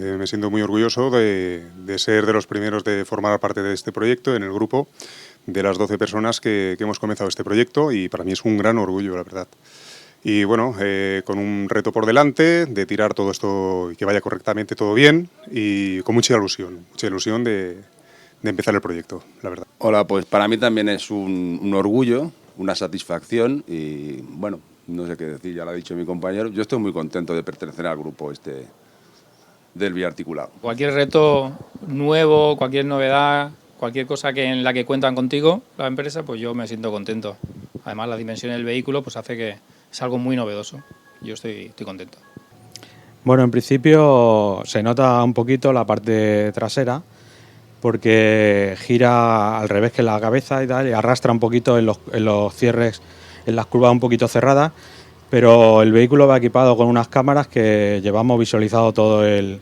Me siento muy orgulloso de ser de los primeros de formar parte de este proyecto en el grupo de las 12 personas que hemos comenzado este proyecto, y para mí es un gran orgullo, la verdad. Y bueno, con un reto por delante de tirar todo esto y que vaya correctamente todo bien, y con mucha ilusión de empezar el proyecto, la verdad. Hola, pues para mí también es un orgullo, una satisfacción y bueno, no sé qué decir, ya lo ha dicho mi compañero. Yo estoy muy contento de pertenecer al grupo del biarticulado. Cualquier reto nuevo, cualquier novedad, cualquier cosa en la que cuentan contigo la empresa, pues yo me siento contento. Además, la dimensión del vehículo pues hace que es algo muy novedoso. Yo estoy contento. Bueno, en principio se nota un poquito la parte trasera, porque gira al revés que la cabeza y tal, y arrastra un poquito en los cierres, en las curvas un poquito cerradas, pero el vehículo va equipado con unas cámaras que llevamos visualizado todo el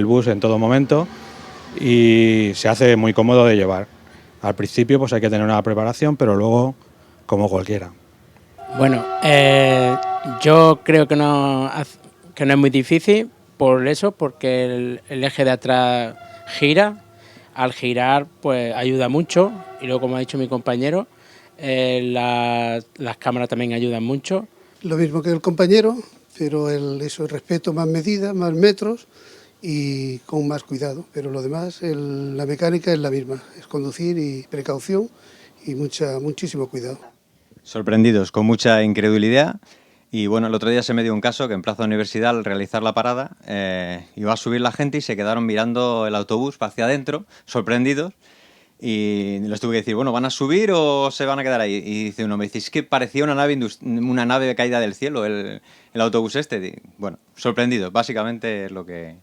bus en todo momento y se hace muy cómodo de llevar. Al principio pues hay que tener una preparación, pero luego como cualquiera. Bueno, yo creo que no es muy difícil por eso, porque el eje de atrás gira. Al girar pues ayuda mucho y luego, como ha dicho mi compañero, las cámaras también ayudan mucho. Lo mismo que el compañero, pero el respeto, más medidas, más metros y con más cuidado. Pero lo demás, la mecánica es la misma, es conducir y precaución y muchísimo cuidado. Sorprendidos, con mucha incredulidad. Y bueno, el otro día se me dio un caso que en Plaza Universidad, al realizar la parada, iba a subir la gente y se quedaron mirando el autobús hacia adentro, sorprendidos. Y les tuve que decir, bueno, ¿van a subir o se van a quedar ahí? Y dice uno, me dice, es que parecía una nave caída del cielo, el autobús este. Y, bueno, sorprendidos, básicamente es lo que...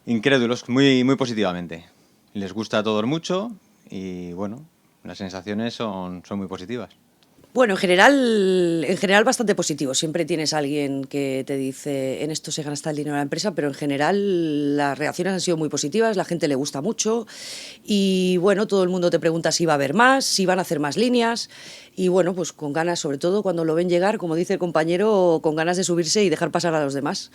Incrédulos, muy, muy positivamente. Les gusta a todos mucho y bueno, las sensaciones son muy positivas. Bueno, en general bastante positivo. Siempre tienes a alguien que te dice, en esto se gasta el dinero de la empresa, pero en general las reacciones han sido muy positivas, la gente le gusta mucho y bueno, todo el mundo te pregunta si va a haber más, si van a hacer más líneas y bueno, pues con ganas, sobre todo cuando lo ven llegar, como dice el compañero, con ganas de subirse y dejar pasar a los demás.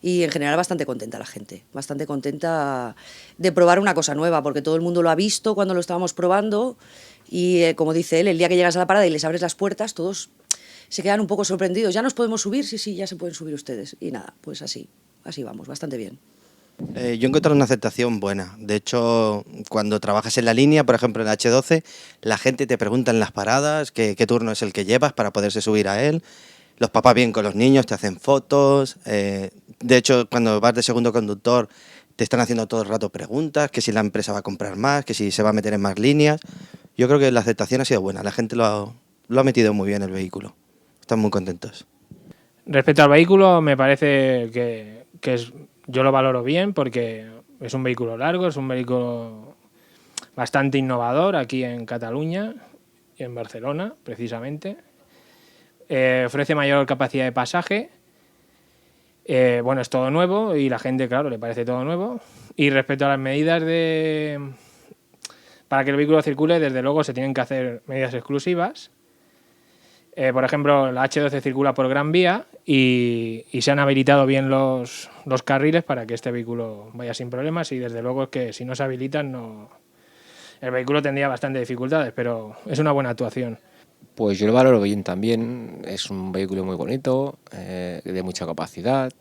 Y en general bastante contenta la gente, bastante contenta de probar una cosa nueva, porque todo el mundo lo ha visto cuando lo estábamos probando. Y como dice él, el día que llegas a la parada y les abres las puertas, todos se quedan un poco sorprendidos. ¿Ya nos podemos subir? Sí, ya se pueden subir ustedes. Y nada, pues así vamos, bastante bien. Yo he encontrado una aceptación buena. De hecho, cuando trabajas en la línea, por ejemplo en la H12, la gente te pregunta en las paradas qué turno es el que llevas para poderse subir a él. Los papás vienen con los niños, te hacen fotos. De hecho, cuando vas de segundo conductor, te están haciendo todo el rato preguntas, que si la empresa va a comprar más, que si se va a meter en más líneas. Yo creo que la aceptación ha sido buena, la gente lo ha metido muy bien el vehículo. Están muy contentos. Respecto al vehículo, me parece que yo lo valoro bien porque es un vehículo largo, es un vehículo bastante innovador aquí en Cataluña y en Barcelona, precisamente. Ofrece mayor capacidad de pasaje. Bueno, es todo nuevo y la gente, claro, le parece todo nuevo. Y respecto a las medidas para que el vehículo circule, desde luego se tienen que hacer medidas exclusivas. Por ejemplo, la H12 circula por Gran Vía y se han habilitado bien los carriles para que este vehículo vaya sin problemas y desde luego es que si no se habilitan el vehículo tendría bastante dificultades, pero es una buena actuación. Pues yo lo valoro bien también, es un vehículo muy bonito, de mucha capacidad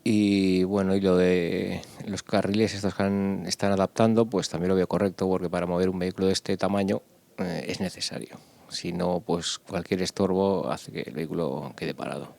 y bueno, y lo de los carriles estos que están adaptando, pues también lo veo correcto porque para mover un vehículo de este tamaño es necesario, si no pues cualquier estorbo hace que el vehículo quede parado.